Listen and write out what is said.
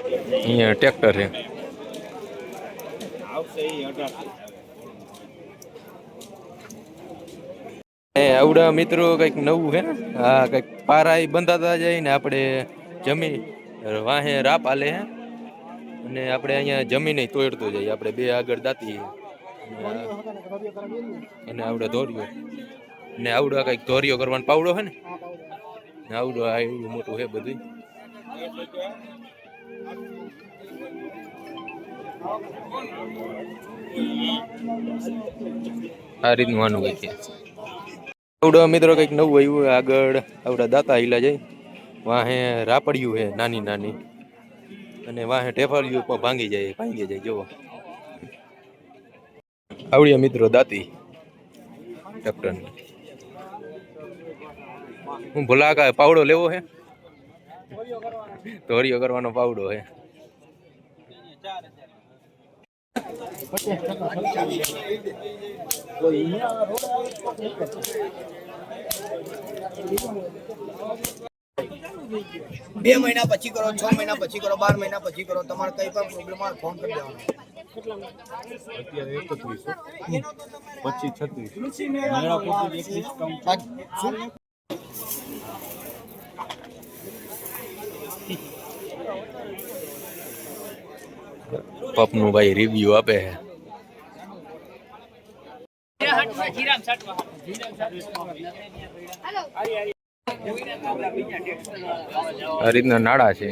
અહીંયા ટ્રેક્ટર છે. આવડા મિત્રો કઈક નવું હે. હા, કઈક પારા બંધાતા જાય ને આપણે જમી વાહે રાપ આલે હે અને આપણે અહીંયા જમીન તોડતો જાય. આપણે બે આગળ દાતી અને આવડે દોર્યો ને આવડો કઈક ધોરિયો કરવાનો પાવડો હે ને આવડો આ એવું મોટું હે બધું. આ રીતનું આનું કઈ છે. આવડો મિત્રો કઈક નવું આવ્યું આગળ આવડા દાતા હિલા જાય. વાહે રાપડ્યું હે નાની નાની અને વાહે ટેફાળ્યું પણ ભાંગી જાય જોવો. આવડિયા મિત્રો દાતી ટ્રેક્ટર હું ભૂલા કા પાવડો લેવો હે. ધોરિયો કરવાનો પાવડો હે. બે મહિના પછી કરો, 6 મહિના પછી કરો, 12 મહિના પછી કરો. તમારે કઈ પણ પ્રોબ્લેમ આવે ફોન કરી દેવાનો. અત્યારે 31 25 36 પપનું ભાઈ રિવ્યુ આપે છે. આ રીતના નાળા છે.